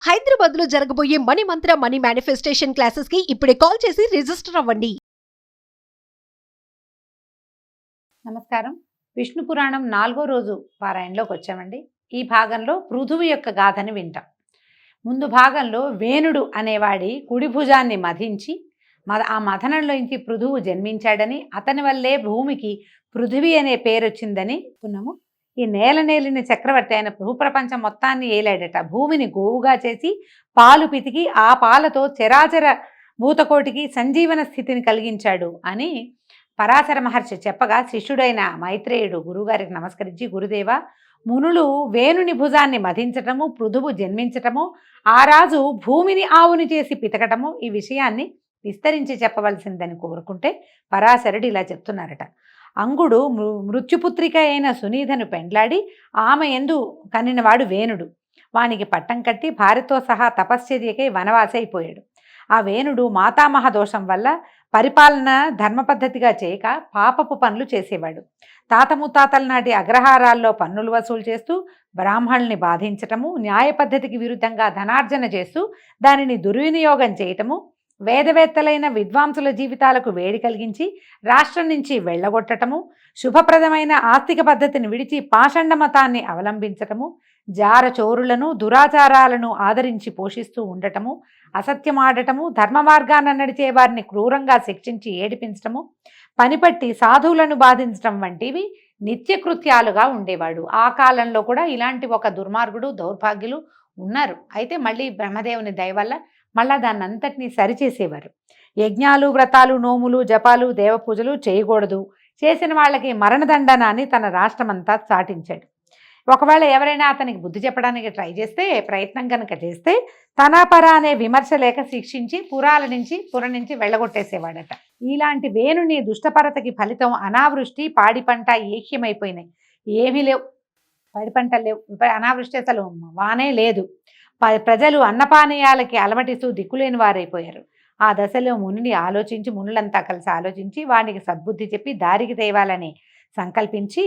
హైదరాబాద్ లో జరగబోయే మనీ మంత్ర money manifestation classes కి ఇప్పుడే కాల్ చేసి రిజిస్టర్ అవ్వండి. నమస్కారం. విష్ణు పురాణం 4వ రోజు పారాయణలోకి వచ్చామండి. ఈ భాగంలో పృథువు యొక్క గాథని వింటాం. ముందు భాగంలో వేణుడు అనేవాడి కుడి భుజాన్ని మధించి ఆ మథనంలోంచి పృథువు జన్మించాడని, అతని వల్లే భూమికి పృథివీ అనే పేరు వచ్చిందని అనుకున్నాము. ఈ నేలిన చక్రవర్తి ఆయన భూప్రపంచం మొత్తాన్ని ఏలాడట. భూమిని గోవుగా చేసి పాలు పితికి ఆ పాలతో చరాచర భూతకోటికి సంజీవన స్థితిని కలిగించాడు అని పరాశర మహర్షి చెప్పగా, శిష్యుడైన మైత్రేయుడు గురువుగారికి నమస్కరించి, గురుదేవ, మునులు వేణుని భుజాన్ని మధించటము, పృథువు జన్మించటము, ఆ రాజు భూమిని ఆవుని చేసి పితకటము, ఈ విషయాన్ని విస్తరించి చెప్పవలసిందని కోరుకుంటే పరాశరుడు ఇలా చెప్తున్నారట. అంగుడు మృత్యుపుత్రిక అయిన సునీధను పెండ్లాడి ఆమె ఎందు కనినవాడు వేణుడు. వానికి పట్టం కట్టి భార్యతో సహా తపశ్చర్యకై వనవాసి అయిపోయాడు. ఆ వేణుడు మాతామహ దోషం వల్ల పరిపాలన ధర్మపద్ధతిగా చేయక పాపపు పనులు చేసేవాడు. తాత ముత్తాతల నాటి అగ్రహారాల్లో పన్నులు వసూలు చేస్తూ బ్రాహ్మణుల్ని బాధించటము, న్యాయ పద్ధతికి విరుద్ధంగా ధనార్జన చేస్తూ దానిని దుర్వినియోగం చేయటము, వేదవేత్తలైన విద్వాంసుల జీవితాలకు వేడి కలిగించి రాష్ట్రం నుంచి వెళ్ళగొట్టటము, శుభప్రదమైన ఆస్తిక పద్ధతిని విడిచి పాషండ మతాన్ని అవలంబించటము, జారచోరులను దురాచారాలను ఆదరించి పోషిస్తూ ఉండటము, అసత్యమాడటము, ధర్మ మార్గాన నడిచే వారిని క్రూరంగా శిక్షించి ఏడిపించటము, పనిపట్టి సాధువులను బాధించటం వంటివి నిత్యకృత్యాలుగా ఉండేవాడు. ఆ కాలంలో కూడా ఇలాంటి ఒక దుర్మార్గుడు దౌర్భాగ్యులు ఉన్నారు. అయితే మళ్ళీ బ్రహ్మదేవుని దయ వల్ల మళ్ళా దాన్ని అంతటినీ సరిచేసేవారు. యజ్ఞాలు, వ్రతాలు, నోములు, జపాలు, దేవపూజలు చేయకూడదు. చేసిన వాళ్ళకి మరణదండన అని తన రాష్ట్రమంతా చాటించాడు. ఒకవేళ ఎవరైనా అతనికి బుద్ధి చెప్పడానికి ట్రై చేస్తే, ప్రయత్నం కనుక చేస్తే తనాపర అనే విమర్శ లేక శిక్షించి పుర నుంచి వెళ్ళగొట్టేసేవాడట. ఇలాంటి వేణుని దుష్టపరతకి ఫలితం అనావృష్టి, పాడి పంట ఏక్యమైపోయినాయి. ఏమీ లేవు, పాడి పంటలు లేవు, అనావృష్టి, అసలు వానే లేదు. ప్రజలు అన్నపానీయాలకి అలమటిస్తూ దిక్కులేని వారైపోయారు. ఆ దశలో మునులంతా కలిసి ఆలోచించి వానికి సద్బుద్ధి చెప్పి దారికి తేవాలని సంకల్పించి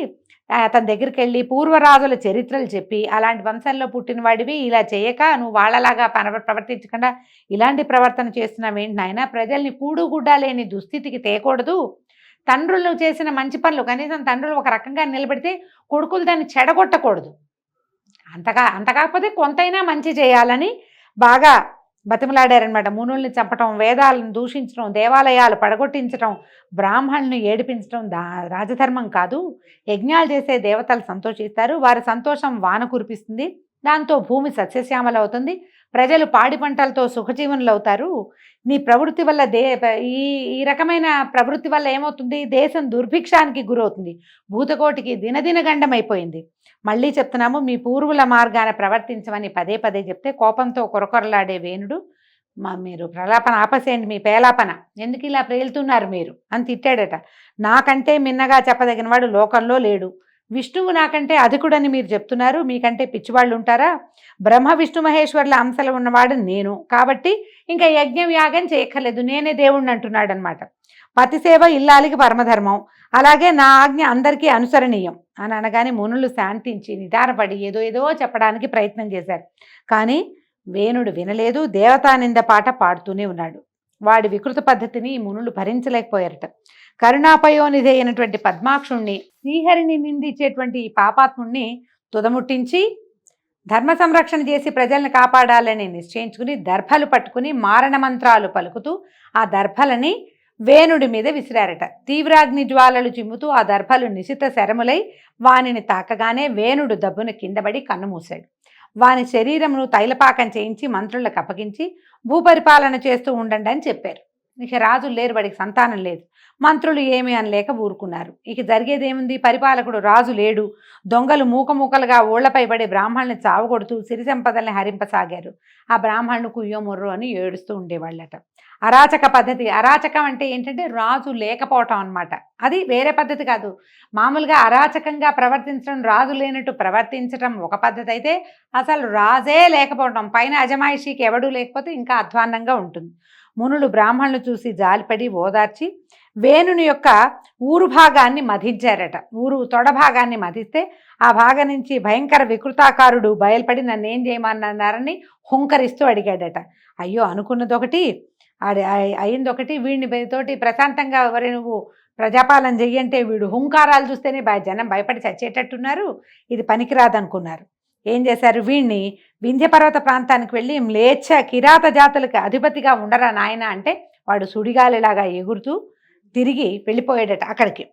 అతని దగ్గరికి వెళ్ళి పూర్వరాజుల చరిత్రలు చెప్పి, అలాంటి వంశంలో పుట్టిన వాడివి ఇలా చేయక నువ్వు వాళ్ళలాగా ప్రవర్తించకుండా ఇలాంటి ప్రవర్తన చేస్తున్నావేంటి నాయన, ప్రజల్ని కూడుగుడ్డ లేని దుస్థితికి తేకూడదు. తండ్రులు చేసిన మంచి పనులు కనీసం తండ్రులు ఒక రకంగా నిలబెడితే కొడుకులు దాన్ని చెడగొట్టకూడదు. అంత కాకపోతే కొంతైనా మంచి చేయాలని బాగా బతిమలాడారనమాట. మునుల్ని చంపటం, వేదాలను దూషించడం, దేవాలయాలు పడగొట్టించడం, బ్రాహ్మణులను ఏడిపించడం రాజధర్మం కాదు. యజ్ఞాలు చేసే దేవతలు సంతోషిస్తారు, వారి సంతోషం వాన కురిపిస్తుంది, దాంతో భూమి సస్యశ్యామలవుతుంది, ప్రజలు పాడి పంటలతో సుఖజీవనులు అవుతారు. నీ ప్రవృత్తి వల్ల ఈ రకమైన ప్రవృత్తి వల్ల ఏమవుతుంది, దేశం దుర్భిక్షానికి గురవుతుంది, భూతకోటికి దినదిన గండమైపోయింది. మళ్ళీ చెప్తున్నాము, మీ పూర్వుల మార్గాన ప్రవర్తించమని పదే పదే చెప్తే కోపంతో కొరకొరలాడే వేణుడు, మీరు ప్రలాపన ఆపసేయండి, మీ పేలాపన ఎందుకు ఇలా ప్రేలుతున్నారు మీరు అని తిట్టాడట. నాకంటే మిన్నగా చెప్పదగిన వాడు లోకంలో లేడు. విష్ణువు నాకంటే అధికుడని మీరు చెప్తున్నారు, మీకంటే పిచ్చివాళ్ళు ఉంటారా? బ్రహ్మ విష్ణు మహేశ్వర్ల అంశలు ఉన్నవాడు నేను, కాబట్టి ఇంకా యజ్ఞం యాగం చేయక్కర్లేదు, నేనే దేవుణ్ణి అంటున్నాడు అనమాట. పతిసేవ ఇల్లాలికి పరమధర్మం, అలాగే నా ఆజ్ఞ అందరికీ అనుసరణీయం అని అనగానే మునులు శాంతించి నిదానపడి ఏదో చెప్పడానికి ప్రయత్నం చేశారు. కానీ వేణుడు వినలేదు, దేవతానింద పాట పాడుతూనే ఉన్నాడు. వాడి వికృత పద్ధతిని మునులు భరించలేకపోయారట. కరుణాపయోనిధి అయినటువంటి పద్మాక్షుణ్ణి, శ్రీహరిని నిందించేటువంటి ఈ పాపాత్ముణ్ణి తుదముట్టించి ధర్మ సంరక్షణ చేసి ప్రజల్ని కాపాడాలని నిశ్చయించుకుని దర్భలు పట్టుకుని మారణ మంత్రాలు పలుకుతూ ఆ దర్భలని వేణుడి మీద విసిరారట. తీవ్రాగ్ని జ్వాలలు చిమ్ముతూ ఆ దర్భలు నిశిత శరములై వానిని తాకగానే వేణుడు దబ్బున కిందపడి కన్నుమూశాడు. వాని శరీరమును తైలపాకం చేయించి మంత్రులకు అప్పగించి భూపరిపాలన చేస్తూ ఉండండి అని చెప్పారు. ఇక రాజులు లేరు, వాడికి సంతానం లేదు. మంత్రులు ఏమీ అనలేక ఊరుకున్నారు. ఇక జరిగేదేముంది, పరిపాలకుడు రాజు లేడు. దొంగలు మూకలుగా ఊళ్లపై పడి బ్రాహ్మణుల్ని చావగొడుతూ సిరి సంపదల్ని హరింపసాగారు. ఆ బ్రాహ్మణులు కుయ్యో మొర్రో అని ఏడుస్తూ ఉండేవాళ్ళట. అరాచక పద్ధతి, అరాచకం అంటే ఏంటంటే రాజు లేకపోవటం అనమాట. అది వేరే పద్ధతి కాదు. మామూలుగా అరాచకంగా ప్రవర్తించడం, రాజు లేనట్టు ప్రవర్తించడం ఒక పద్ధతి అయితే, అసలు రాజే లేకపోవటం, పైన అజమాయిషీకి ఎవడూ లేకపోతే ఇంకా అధ్వాన్నంగా ఉంటుంది. మునులు బ్రాహ్మణులు చూసి జాలిపడి ఓదార్చి వేణుని యొక్క ఊరు భాగాన్ని మధించారట. ఊరు తొడ భాగాన్ని మధిస్తే ఆ భాగం నుంచి భయంకర వికృతాకారుడు బయలుపడి నన్ను ఏం చేయమన్నారని హుంకరిస్తూ అడిగాడట. అయ్యో, అనుకున్నదొకటి అయిందొకటి, వీడిని తోటి ప్రశాంతంగా ఎవరి నువ్వు ప్రజాపాలన చెయ్యంటే వీడు హుంకారాలు చూస్తేనే జనం భయపడి చచ్చేటట్టున్నారు, ఇది పనికిరాదనుకున్నారు. ఏం చేశారు, వీడిని వింధ్యపర్వత ప్రాంతానికి వెళ్ళి మ్లేచ్ఛ కిరాత జాతులకు అధిపతిగా ఉండరా నాయన అంటే వాడు సుడిగాలిలాగా ఎగురుతూ తిరిగి వెళ్ళిపోయాడట. అక్కడికి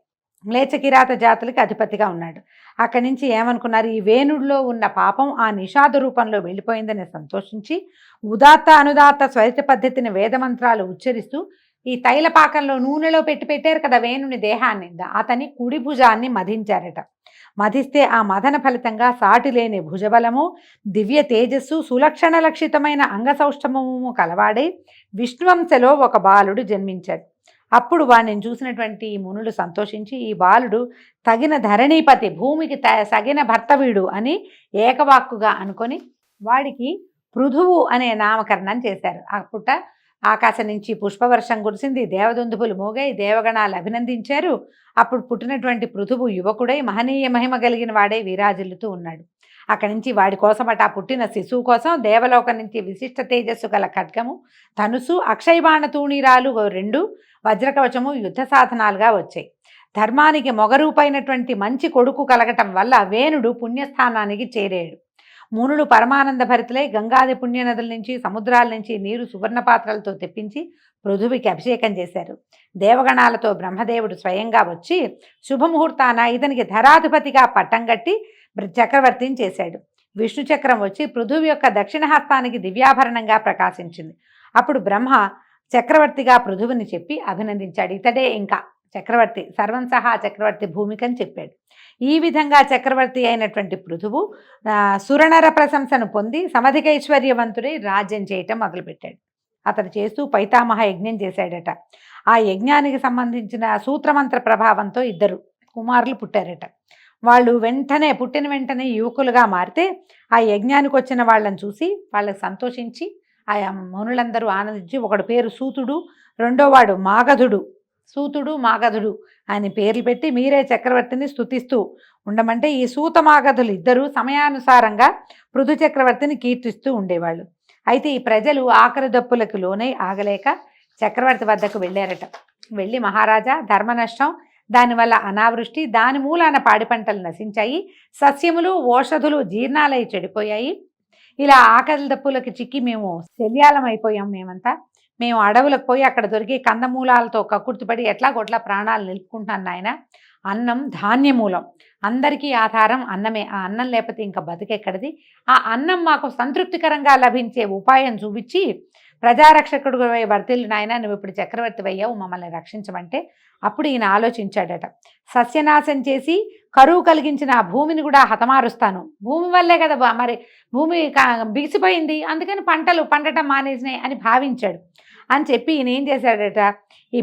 మ్లేచ్ఛ కిరాత జాతులకి అధిపతిగా ఉన్నాడు. అక్కడి నుంచి ఏమనుకున్నారు, ఈ వేణుడిలో ఉన్న పాపం ఆ నిషాద రూపంలో వెళ్ళిపోయిందని సంతోషించి ఉదాత్త అనుదాత్త స్వరిత పద్ధతిని వేదమంత్రాలు ఉచ్చరిస్తూ ఈ తైలపాకంలో నూనెలో పెట్టారు కదా వేణుని దేహాన్ని, అతని కుడి భుజాన్ని మధించారట. మధిస్తే ఆ మదన ఫలితంగా సాటి లేని భుజబలము, దివ్య తేజస్సు, సులక్షణ లక్షితమైన అంగసౌష్ఠమము కలవాడై విష్ణువంశలో ఒక బాలుడు జన్మించాడు. అప్పుడు వాడిని చూసినటువంటి మునులు సంతోషించి ఈ బాలుడు తగిన ధరణీపతి, భూమికి తగిన భర్త వీడు అని ఏకవాక్కుగా అనుకొని వాడికి పృథువు అనే నామకరణం చేశారు. అప్పుట ఆకాశం నుంచి పుష్పవర్షం కురిసింది, దేవదుందుపులు మోగాయి, దేవగణాలు అభినందించారు. అప్పుడు పుట్టినటువంటి పృథువు యువకుడై మహనీయ మహిమ కలిగిన వాడై విరాజిల్లుతూ ఉన్నాడు. అక్కడి నుంచి వాడి కోసమట ఆ పుట్టిన శిశువు కోసం దేవలోకం నుంచి విశిష్ట తేజస్సు గల ఖడ్గము, ధనుసు, అక్షయబాణ తూణీరాలు 2, వజ్రకవచము యుద్ధ సాధనాలుగా వచ్చాయి. ధర్మానికి మొగరూపైనటువంటి మంచి కొడుకు కలగటం వల్ల వేణుడు పుణ్యస్థానానికి చేరాడు. మునులు పరమానంద భరితులై గంగాది పుణ్యనదుల నుంచి సముద్రాల నుంచి నీరు సువర్ణ పాత్రలతో తెప్పించి పృథువికి అభిషేకం చేశారు. దేవగణాలతో బ్రహ్మదేవుడు స్వయంగా వచ్చి శుభముహూర్తాన ఇతనికి ధరాధిపతిగా పట్టం కట్టి చక్రవర్తిని చేశాడు. విష్ణు చక్రం వచ్చి పృథువి యొక్క దక్షిణ హస్తానికి దివ్యాభరణంగా ప్రకాశించింది. అప్పుడు బ్రహ్మ చక్రవర్తిగా పృథువిని చెప్పి అభినందించాడు. ఇతడే ఇంకా చక్రవర్తి, సర్వం సహా చక్రవర్తి భూమికని చెప్పాడు. ఈ విధంగా చక్రవర్తి అయినటువంటి పృథువు సురనర ప్రశంసను పొంది సమధికైశ్వర్యవంతుడై రాజ్యం చేయటం మొదలుపెట్టాడు. అతడు చేస్తూ పైతామహ యజ్ఞం చేశాడట. ఆ యజ్ఞానికి సంబంధించిన సూత్రమంత్ర ప్రభావంతో 2 కుమారులు పుట్టారట. వాళ్ళు పుట్టిన వెంటనే యువకులుగా మారితే ఆ యజ్ఞానికి వచ్చిన వాళ్ళని చూసి వాళ్ళకి సంతోషించి ఆ మునులందరూ ఆనందించి ఒకడు పేరు సూతుడు, రెండోవాడు మాగధుడు, సూతుడు మాగధుడు అని పేర్లు పెట్టి మీరే చక్రవర్తిని స్తుతిస్తూ ఉండమంటే ఈ సూత మాగధులు 2 సమయానుసారంగా పృథు చక్రవర్తిని కీర్తిస్తూ ఉండేవాళ్ళు. అయితే ఈ ప్రజలు ఆకలి దప్పులకు లోనై ఆగలేక చక్రవర్తి వద్దకు వెళ్ళారట. వెళ్ళి మహారాజా, ధర్మ నష్టం, దానివల్ల అనావృష్టి, దాని మూలాన పాడి పంటలు నశించాయి, సస్యములు ఓషధులు జీర్ణాలై చెడిపోయాయి, ఇలా ఆకలి దప్పులకు చిక్కి మేము శల్యాలం అయిపోయాం. మేము అడవులకు పోయి అక్కడ దొరికి కందమూలాలతో కక్కుర్తిపడి ఎట్లాగొట్లా ప్రాణాలు నిలుపుకుంటున్నాను నాయన. అన్నం ధాన్యమూలం, అందరికీ ఆధారం అన్నమే. ఆ అన్నం లేకపోతే ఇంకా బతికెక్కడిది? ఆ అన్నం మాకు సంతృప్తికరంగా లభించే ఉపాయం చూపించి ప్రజారక్షకుడు వర్తిల్లు నాయన, నువ్వు ఇప్పుడు చక్రవర్తి అయ్యావు, మమ్మల్ని రక్షించమంటే అప్పుడు ఈయన ఆలోచించాడట. సస్యనాశం చేసి కరువు కలిగించిన ఆ భూమిని కూడా హతమారుస్తాను. భూమి వల్లే కదా మరి భూమి బిగిసిపోయింది, అందుకని పంటలు పండటం మానేసినాయి అని భావించాడు. అని చెప్పి ఈయన ఏం చేశాడట, ఈ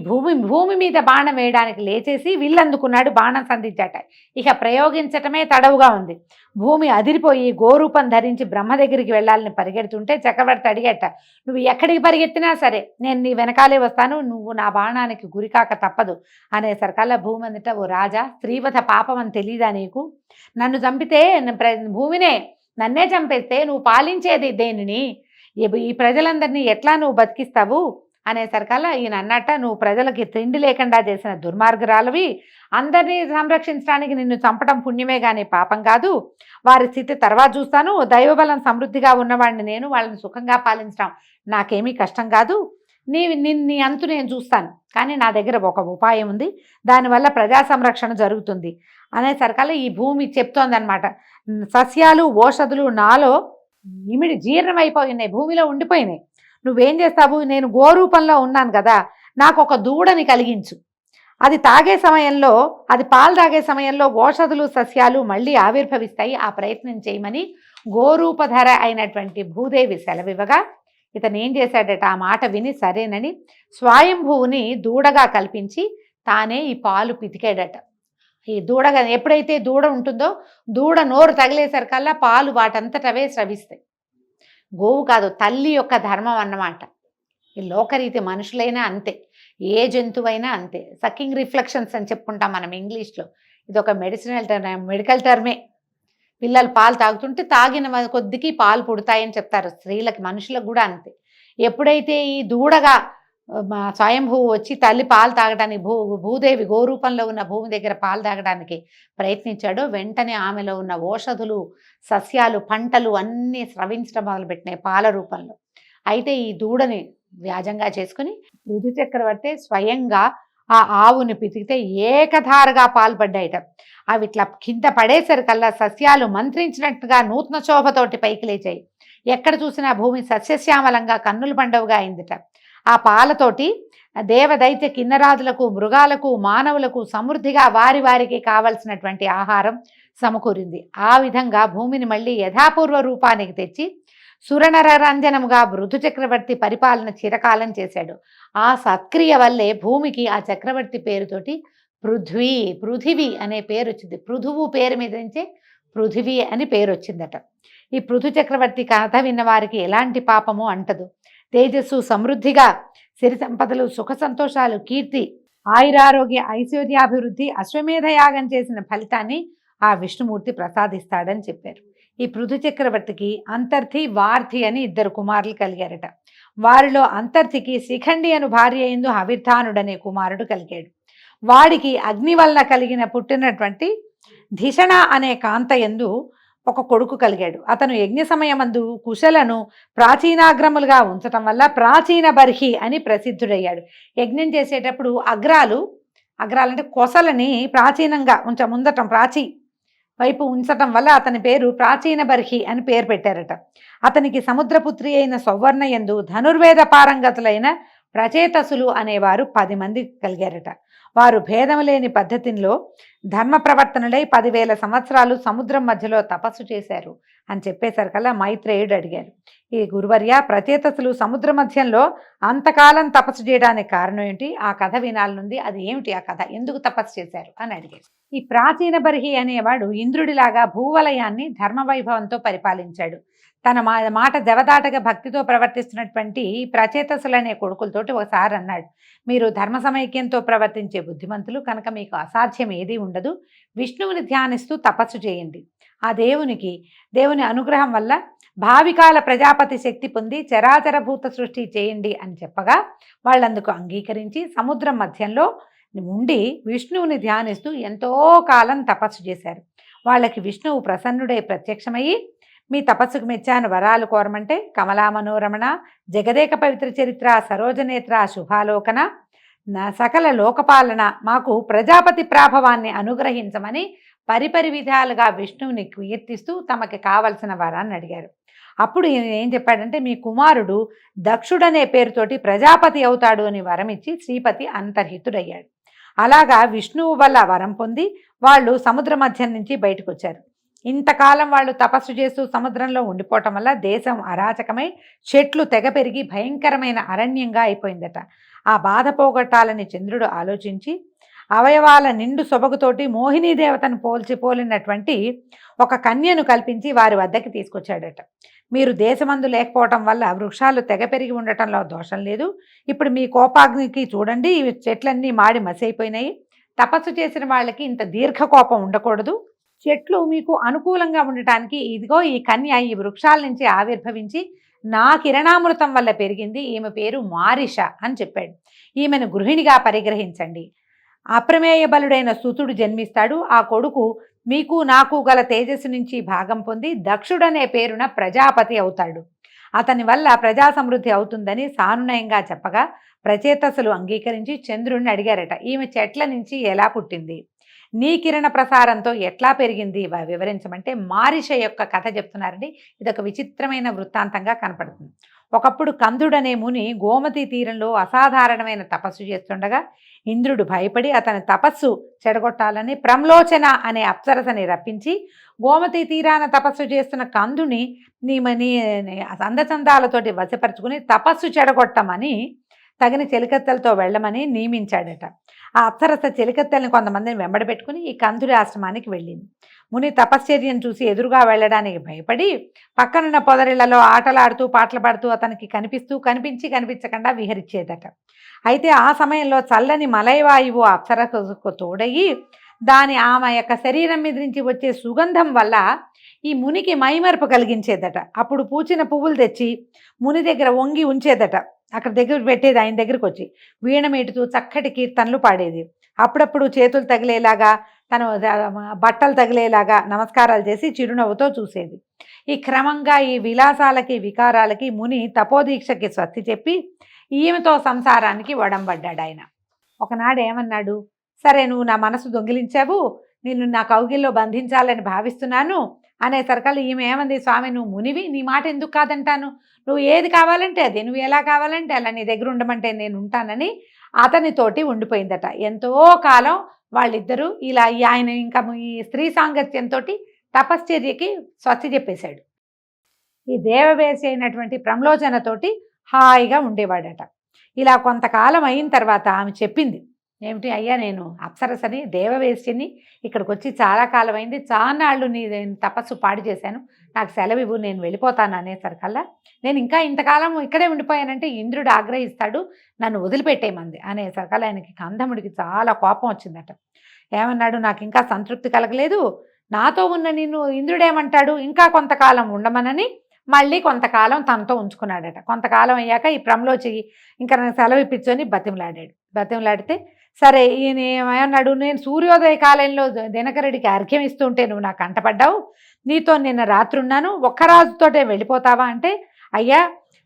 భూమి మీద బాణం వేయడానికి లేచేసి విల్లందుకున్నాడు, బాణం సంధించాట. ఇక ప్రయోగించటమే తడవుగా ఉంది. భూమి అదిరిపోయి గోరూపం ధరించి బ్రహ్మ దగ్గరికి వెళ్ళాలని పరిగెడుతుంటే చక్రవర్తి అడిగట, నువ్వు ఎక్కడికి పరిగెత్తినా సరే నేను నీ వెనకాలే వస్తాను, నువ్వు నా బాణానికి గురికాక తప్పదు అనేసరికల్లా భూమి అందుట, ఓ రాజా, స్త్రీవధ పాపం అని తెలీదా నీకు? నన్ను చంపితే భూమినే, నన్నే చంపేస్తే నువ్వు పాలించేది దేనిని? ఈ ప్రజలందరినీ ఎట్లా నువ్వు బతికిస్తావు అనేసరికల్లా ఈయన అన్నట్ట, నువ్వు ప్రజలకి తిండి లేకుండా చేసిన దుర్మార్గురాలవి, అందరినీ సంరక్షించడానికి నిన్ను చంపడం పుణ్యమే కానీ పాపం కాదు. వారి స్థితి తర్వాత చూస్తాను. దైవబలం సమృద్ధిగా ఉన్నవాడిని నేను, వాళ్ళని సుఖంగా పాలించడం నాకేమీ కష్టం కాదు. నీ అంతు నేను చూస్తాను, కానీ నా దగ్గర ఒక ఉపాయం ఉంది, దానివల్ల ప్రజా సంరక్షణ జరుగుతుంది అనేసరికల్లా ఈ భూమి చెప్తోందనమాట, సస్యాలు ఓషధులు నాలో ఇమిడి జీర్ణమైపోయినాయి, భూమిలో ఉండిపోయినాయి. నువ్వేం చేస్తావు? నేను గోరూపంలో ఉన్నాను కదా, నాకు ఒక దూడని కలిగించు. అది తాగే సమయంలో, అది పాలు తాగే సమయంలో ఓషధులు సస్యాలు మళ్ళీ ఆవిర్భవిస్తాయి, ఆ ప్రయత్నం చేయమని గోరూపధర అయినటువంటి భూదేవి సెలవివ్వగా ఇతను ఏం చేశాడట, ఆ మాట విని సరేనని స్వయంభువుని దూడగా కల్పించి తానే ఈ పాలు పితికాడట. ఈ దూడగా ఎప్పుడైతే దూడ ఉంటుందో, దూడ నోరు తగిలేసరికల్లా పాలు వాటంతటవే స్రవిస్తాయి. గోవు కాదు, తల్లి యొక్క ధర్మం అన్నమాట. ఈ లోకరీతి మనుషులైనా అంతే, ఏ జంతువైనా అంతే. సకింగ్ రిఫ్లెక్షన్స్ అని చెప్పుకుంటాం మనం ఇంగ్లీష్లో. ఇది ఒక మెడికల్ టర్మే. పిల్లలు పాలు తాగుతుంటే తాగిన కొద్దికి పాలు పుడతాయని చెప్తారు. స్త్రీలకి, మనుషులకు కూడా అంతే. ఎప్పుడైతే ఈ దూడగా స్వయంభువు వచ్చి తల్లి పాలు తాగడానికి భూదేవి గోరూపంలో ఉన్న భూమి దగ్గర పాలు తాగడానికి ప్రయత్నించాడో వెంటనే ఆమెలో ఉన్న ఓషధులు, సస్యాలు, పంటలు అన్నీ స్రవించడం మొదలుపెట్టినాయి పాల రూపంలో. అయితే ఈ దూడని వ్యాజంగా చేసుకుని ఋతు చక్రవర్తి స్వయంగా ఆ ఆవుని పితికితే ఏకధారగా పాల్పడ్డాయిట. అవి ఇట్లా కింద పడేసరికల్లా సస్యాలు మంత్రించినట్టుగా నూతన శోభతోటి పైకి లేచాయి. ఎక్కడ చూసినా భూమి సస్యశ్యామలంగా కన్నుల పండువగా అయిందిట. ఆ పాలతోటి దేవదైత్య కిన్నరాదులకు, మృగాలకు, మానవులకు సమృద్ధిగా వారి వారికి కావలసినటువంటి ఆహారం సమకూరింది. ఆ విధంగా భూమిని మళ్ళీ యథాపూర్వ రూపానికి తెచ్చి సురనరరంజనముగా పృథు చక్రవర్తి పరిపాలన చిరకాలం చేశాడు. ఆ సత్క్రియ వల్లే భూమికి ఆ చక్రవర్తి పేరుతోటి పృథివీ అనే పేరు వచ్చింది. పృథువు పేరు మీద నుంచే పృథివీ అని పేరు వచ్చిందట. ఈ పృథు చక్రవర్తి కథ విన్న వారికి ఎలాంటి పాపము అంటదు. తేజస్సు, సమృద్ధిగా, సిరి సంపదలు, సుఖ సంతోషాలు, కీర్తి, ఆయురారోగ్య, ఐశ్వర్యాభివృద్ధి, అశ్వమేధ యాగం చేసిన ఫలితాన్ని ఆ విష్ణుమూర్తి ప్రసాదిస్తాడని చెప్పారు. ఈ పృథు చక్రవర్తికి అంతర్థి, వార్థి అని 2 కుమారులు కలిగారట. వారిలో అంతర్థికి శిఖండి అను భార్య యందు హవిర్ధానుడనే కుమారుడు కలిగాడు. వాడికి అగ్ని వలన పుట్టినటువంటి ధిషణ అనే కాంత యందు ఒక కొడుకు కలిగాడు. అతను యజ్ఞ సమయమందు కుశలను ప్రాచీనాగ్రములుగా ఉంచటం వల్ల ప్రాచీన బర్హి అని ప్రసిద్ధుడయ్యాడు. యజ్ఞం చేసేటప్పుడు అగ్రాలంటే కొసలని ప్రాచీనంగా ముందటం, ప్రాచీ వైపు ఉంచటం వల్ల అతని పేరు ప్రాచీన బర్హి అని పేరు పెట్టారట. అతనికి సముద్రపుత్రి అయిన సౌవర్ణ యందు ధనుర్వేద పారంగతులైన ప్రచేతసులు అనేవారు 10 మంది కలిగారట. వారు భేదము లేని పద్ధతిలో ధర్మ ప్రవర్తనలై 10,000 సంవత్సరాలు సముద్రం మధ్యలో తపస్సు చేశారు అని చెప్పేసరికల్లా మైత్రేయుడు అడిగారు, ఈ గురువర్య, ప్రచేతసులు సముద్ర మధ్యంలో అంతకాలం తపస్సు చేయడానికి కారణం ఏంటి? ఆ కథ వినాలనుంది, అది ఏమిటి ఆ కథ, ఎందుకు తపస్సు చేశారు అని అడిగారు. ఈ ప్రాచీన బర్హి అనేవాడు ఇంద్రుడిలాగా భూవలయాన్ని ధర్మవైభవంతో పరిపాలించాడు. తన మాట జవదాటగా భక్తితో ప్రవర్తిస్తున్నటువంటి ప్రచేతసులనే కొడుకులతోటి ఒకసారి అన్నాడు, మీరు ధర్మ సమైక్యంతో ప్రవర్తించే బుద్ధిమంతులు కనుక మీకు అసాధ్యం ఏదీ ఉండదు. విష్ణువుని ధ్యానిస్తూ తపస్సు చేయండి. ఆ దేవుని అనుగ్రహం వల్ల భావికాల ప్రజాపతి శక్తి పొంది చరాచరభూత సృష్టి చేయండి అని చెప్పగా వాళ్ళందుకు అంగీకరించి సముద్రం మధ్యంలో ఉండి విష్ణువుని ధ్యానిస్తూ ఎంతో కాలం తపస్సు చేశారు. వాళ్ళకి విష్ణువు ప్రసన్నుడై ప్రత్యక్షమయ్యి, మీ తపస్సుకు మెచ్చాను, వరాలు కోరమంటే కమలా మనోరమణ, జగదేక పవిత్ర చరిత్ర, సరోజనేత్ర, శుభాలోకన, సకల లోకపాలన, మాకు ప్రజాపతి ప్రాభవాన్ని అనుగ్రహించమని పరిపరి విధాలుగా విష్ణువుని కీర్తిస్తూ తమకి కావలసిన వరాన్ని అడిగారు. అప్పుడు ఈయన ఏం చెప్పాడంటే, మీ కుమారుడు దక్షుడనే పేరుతోటి ప్రజాపతి అవుతాడు అని వరమిచ్చి శ్రీపతి అంతర్హితుడయ్యాడు. అలాగా విష్ణువు వల్ల వరం పొంది వాళ్ళు సముద్ర మధ్యం నుంచి బయటకు వచ్చారు. ఇంతకాలం వాళ్ళు తపస్సు చేస్తూ సముద్రంలో ఉండిపోవటం వల్ల దేశం అరాచకమై చెట్లు తెగ పెరిగి భయంకరమైన అరణ్యంగా అయిపోయిందట. ఆ బాధ పోగొట్టాలని చంద్రుడు ఆలోచించి అవయవాల నిండు సొబగుతోటి మోహినీ దేవతను పోలినటువంటి ఒక కన్యను కల్పించి వారి వద్దకి తీసుకొచ్చాడట. మీరు దేశమందు లేకపోవటం వల్ల వృక్షాలు తెగ పెరిగి ఉండటంలో దోషం లేదు. ఇప్పుడు మీ కోపాగ్నికి చూడండి, ఈ చెట్లన్నీ మాడి మసైపోయినాయి. తపస్సు చేసిన వాళ్ళకి ఇంత దీర్ఘ కోపం ఉండకూడదు. చెట్లు మీకు అనుకూలంగా ఉండటానికి ఇదిగో ఈ కన్య ఈ వృక్షాల నుంచి ఆవిర్భవించి నా కిరణామృతం వల్ల పెరిగింది. ఈమె పేరు మారిష అని చెప్పాడు. ఈమెను గృహిణిగా పరిగ్రహించండి. అప్రమేయ బలుడైన సుతుడు జన్మిస్తాడు. ఆ కొడుకు మీకు నాకు గల తేజస్సు నుంచి భాగం పొంది దక్షుడనే పేరున ప్రజాపతి అవుతాడు. అతని వల్ల ప్రజా సమృద్ధి అవుతుందని సానునయంగా చెప్పగా ప్రచేతసులు అంగీకరించి చంద్రుడిని అడిగారట, ఈమె చెట్ల నుంచి ఎలా పుట్టింది, నీ కిరణ ప్రసారంతో ఎట్లా పెరిగింది వివరించమంటే మారిష యొక్క కథ చెప్తున్నారండి. ఇదొక విచిత్రమైన వృత్తాంతంగా కనపడుతుంది. ఒకప్పుడు కందుడనే ముని గోమతి తీరంలో అసాధారణమైన తపస్సు చేస్తుండగా ఇంద్రుడు భయపడి అతని తపస్సు చెడగొట్టాలని ప్రమ్లోచన అనే అప్సరసని రప్పించి గోమతి తీరాన తపస్సు చేస్తున్న కందుని నీ అందచందాలతోటి వశపరుచుకుని తపస్సు చెడగొట్టమని తగిన చెలికత్తెలతో వెళ్ళమని నియమించాడట. ఆ అప్సరస చెలికత్తెల్ని కొంతమందిని వెంబడబెట్టుకుని ఈ కందుడి ఆశ్రమానికి వెళ్ళింది. ముని తపశ్చర్యను చూసి ఎదురుగా వెళ్ళడానికి భయపడి పక్కనున్న పొదరిళ్లలో ఆటలాడుతూ పాటలు పాడుతూ అతనికి కనిపించకుండా విహరించేదట. అయితే ఆ సమయంలో చల్లని మలయవాయువు అప్సరసకు తోడయి ఆమె యొక్క శరీరం మీద నుంచి వచ్చే సుగంధం వల్ల ఈ మునికి మైమరుపు కలిగించేదట. అప్పుడు పూచిన పువ్వులు తెచ్చి ముని దగ్గర వంగి ఉంచేదట. అక్కడ దగ్గర పెట్టేది, ఆయన దగ్గరికి వచ్చి వీణ మీటుతూ చక్కటి కీర్తనలు పాడేది. అప్పుడప్పుడు చేతులు తగిలేలాగా తను బట్టలు తగిలేలాగా నమస్కారాలు చేసి చిరునవ్వుతో చూసేది. ఈ క్రమంగా ఈ విలాసాలకి వికారాలకి ముని తపోదీక్షకి స్వస్తి చెప్పి ఈమెతో సంసారానికి ఒడంబడ్డాడు. ఆయన ఒకనాడు ఏమన్నాడు, సరే నువ్వు నా మనసు దొంగిలించావు, నిన్ను నా కౌగిల్లో బంధించాలని భావిస్తున్నాను అనేసరికల్లా ఈమె ఏమంది, స్వామి నువ్వు మునివి, నీ మాట ఎందుకు కాదంటాను, నువ్వు ఏది కావాలంటే అది, నువ్వు ఎలా కావాలంటే అలా, నీ దగ్గర ఉండమంటే నేను ఉంటానని అతనితోటి ఉండిపోయిందట. ఎంతో కాలం వాళ్ళిద్దరూ ఇలా ఆయన ఇంకా ఈ స్త్రీ సాంగత్యంతో తపశ్చర్యకి స్వస్తి చెప్పేశాడు. ఈ దేవవేసి అయినటువంటి ప్రమ్లోచనతోటి హాయిగా ఉండేవాడట. ఇలా కొంతకాలం అయిన తర్వాత ఆమె చెప్పింది, ఏమిటి అయ్యా, నేను అప్సరసని దేవవేశ్యని, ఇక్కడికి వచ్చి చాలా కాలం అయింది, చాలాళ్ళు నీ తపస్సు పాడు చేశాను, నాకు సెలవు ఇవ్వు, నేను వెళ్ళిపోతాను అనేసరికల్లా నేను ఇంకా ఇంతకాలం ఇక్కడే ఉండిపోయానంటే ఇంద్రుడు ఆగ్రహిస్తాడు, నన్ను వదిలిపెట్టేయమంది అనేసరికల్లా ఆయనకి కందముడికి చాలా కోపం వచ్చిందట. ఏమన్నాడు, నాకు ఇంకా సంతృప్తి కలగలేదు, నాతో ఉన్న నిన్ను ఇంద్రుడేమంటాడు, ఇంకా కొంతకాలం ఉండమనని మళ్ళీ కొంతకాలం తనతో ఉంచుకున్నాడట. కొంతకాలం అయ్యాక ఈ ప్రమ్లోచి ఇంకా నాకు సెలవు ఇప్పించని బతిమలాడితే సరే ఈయన ఏమన్నాడు, నేను సూర్యోదయ కాలంలో దినకరుడికి అర్ఘ్యం ఇస్తుంటే నువ్వు నాకు అంటపడ్డావు, నీతో నిన్న రాత్రి ఉన్నాను, ఒక్కరాజుతోటే వెళ్ళిపోతావా అంటే, అయ్యా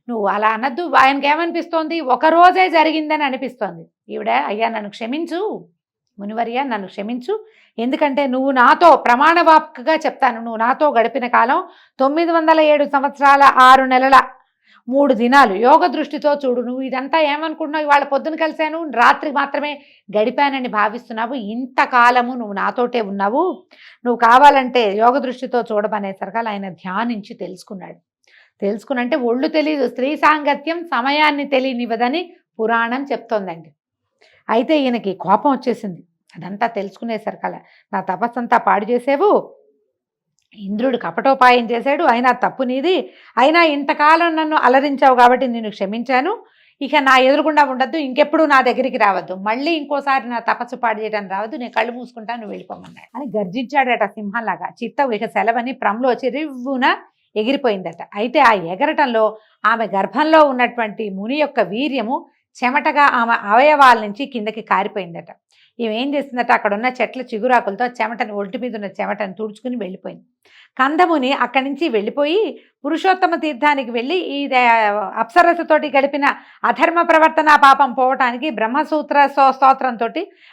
నువ్వు అలా అనద్దు, ఆయనకి ఏమనిపిస్తోంది, ఒకరోజే జరిగిందని అనిపిస్తోంది. ఈవిడ, అయ్యా నన్ను క్షమించు మునివర్య, నన్ను క్షమించు, ఎందుకంటే నువ్వు నాతో ప్రమాణవాక్గా చెప్తాను, నువ్వు నాతో గడిపిన కాలం 907 సంవత్సరాల 6 నెలల 3 దినాలు యోగ దృష్టితో చూడు. నువ్వు ఇదంతా ఏమనుకుంటున్నావు, ఇవాళ పొద్దున కలిశాను, రాత్రి మాత్రమే గడిపానని భావిస్తున్నావు, ఇంతకాలము నువ్వు నాతోటే ఉన్నావు, నువ్వు కావాలంటే యోగ దృష్టితో చూడమనేసరికల్ ఆయన ధ్యానించి తెలుసుకున్నంటే ఒళ్ళు తెలియదు, స్త్రీ సాంగత్యం సమయాన్ని తెలియనివ్వదని పురాణం చెప్తోందండి. అయితే ఈయనకి కోపం వచ్చేసింది. అదంతా తెలుసుకునేసరికల్లా, నా తపస్సంతా పాడు చేసేవు, ఇంద్రుడు కపటోపాయం చేశాడు, అయినా తప్పు నీది, అయినా ఇంతకాలం నన్ను అలరించావు కాబట్టి నేను క్షమించాను, ఇక నా ఎదురుగుండా ఉండద్దు, ఇంకెప్పుడు నా దగ్గరికి రావద్దు, మళ్ళీ ఇంకోసారి నా తపస్సు పాడు చేయడానికి రావద్దు, నేను కళ్ళు మూసుకుంటాను, నువ్వు వెళ్ళిపోమన్నాడు అని గర్జించాడట సింహంలాగా. చిత్తం ఇక సెలవని ప్రమ్లోచి రివ్వున ఎగిరిపోయిందట. అయితే ఆ ఎగరటంలో ఆమె గర్భంలో ఉన్నటువంటి ముని యొక్క వీర్యము చెమటగా ఆమె అవయవాల నుంచి కిందకి కారిపోయిందట. ఈమె ఏం చేసిందట, అక్కడ ఉన్న చెట్ల చిగురాకులతో చెమటని, ఒంటి మీద ఉన్న చెమటని తుడుచుకుని వెళ్ళిపోయింది. కందముని అక్కడి నుంచి వెళ్ళిపోయి పురుషోత్తమ తీర్థానికి వెళ్ళి ఈ అప్సరసతోటి గడిపిన అధర్మ ప్రవర్తన పాపం పోవటానికి బ్రహ్మసూత్ర స్తోత్రంతో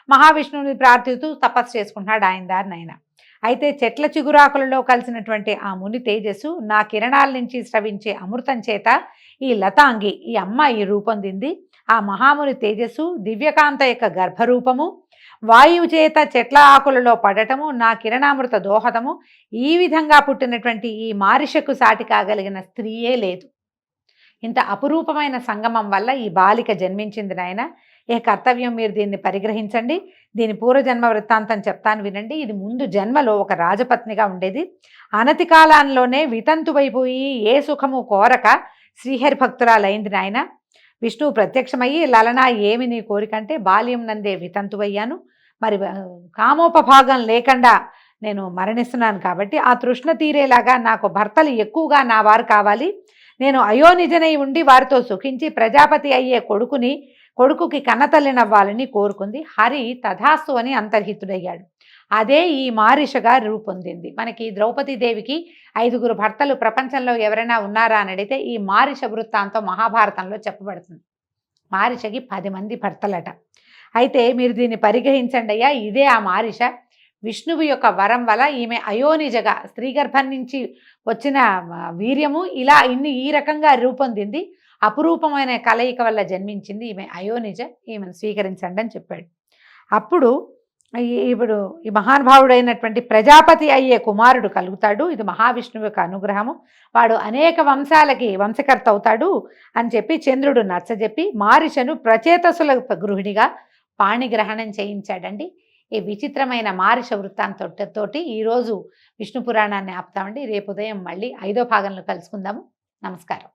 మహావిష్ణువుని ప్రార్థిస్తూ తపస్సు చేసుకుంటున్నాడు ఆయన దారిని ఆయన. అయితే చెట్ల చిగురాకులలో కలిసినటువంటి ఆ ముని తేజస్సు నా కిరణాల నుంచి స్రవించే అమృతం చేత ఈ లతాంగి, ఈ అమ్మాయి రూపొందింది. ఆ మహాముని తేజస్సు, దివ్యకాంత యొక్క గర్భరూపము, వాయువు చేత చెట్ల ఆకులలో పడటము, నా కిరణామృత దోహదము, ఈ విధంగా పుట్టినటువంటి ఈ మారిషకు సాటి కాగలిగిన స్త్రీయే లేదు. ఇంత అపురూపమైన సంగమం వల్ల ఈ బాలిక జన్మించింది నాయన. ఏ కర్తవ్యం మీరు దీన్ని పరిగ్రహించండి. దీని పూర్వజన్మ వృత్తాంతం చెప్తాను వినండి. ఇది ముందు జన్మలో ఒక రాజపత్నిగా ఉండేది. అనతి కాలంలోనే వితంతువైపోయి ఏ సుఖము కోరక శ్రీహరి భక్తురాలైంది నాయన. విష్ణువు ప్రత్యక్షమయ్యి, లలనా ఏమి నీ కోరికంటే, బాల్యం నందే వితంతువయ్యాను, మరి కామోపభాగం లేకుండా నేను మరణిస్తున్నాను కాబట్టి ఆ తృష్ణ తీరేలాగా నాకు భర్తలు ఎక్కువగా నా వారు కావాలి, నేను అయోనిజనై ఉండి వారితో సుఖించి ప్రజాపతి అయ్యే కొడుకుకి కన్నతల్లినవ్వాలని కోరుకుంది. హరి తథాస్తు అని అంతర్హితుడయ్యాడు. అదే ఈ మారిషగా రూపొందింది. మనకి ద్రౌపదీదేవికి 5 భర్తలు ప్రపంచంలో ఎవరైనా ఉన్నారా అని అడిగితే ఈ మారిష వృత్తాంతం మహాభారతంలో చెప్పబడుతుంది. మారిషకి 10 మంది భర్తలట. అయితే మీరు దీన్ని పరిగ్రహించండి అయ్యా, ఇదే ఆ మారిష. విష్ణువు యొక్క వరం వల్ల ఈమె అయోనిజగా, స్త్రీ గర్భం నుంచి వచ్చిన వీర్యము ఇలా ఈ రకంగా రూపొందింది. అపురూపమైన కలయిక వల్ల జన్మించింది ఈమె అయోనిజ, ఈమెను స్వీకరించండి అని చెప్పాడు. అప్పుడు ఇప్పుడు ఈ మహానుభావుడైనటువంటి ప్రజాపతి అయ్యే కుమారుడు కలుగుతాడు. ఇది మహావిష్ణువు యొక్క అనుగ్రహము. వాడు అనేక వంశాలకి వంశకర్త అవుతాడు అని చెప్పి చంద్రుడు నచ్చజెప్పి మారిషను ప్రచేతసుల గృహిణిగా పాణిగ్రహణం చేయించాడండి. ఈ విచిత్రమైన మారిష వృత్తాంతోటి ఈరోజు విష్ణు పురాణాన్ని ఆపుతామండి. రేపు ఉదయం మళ్ళీ 5వ భాగంలో కలుసుకుందాము. నమస్కారం.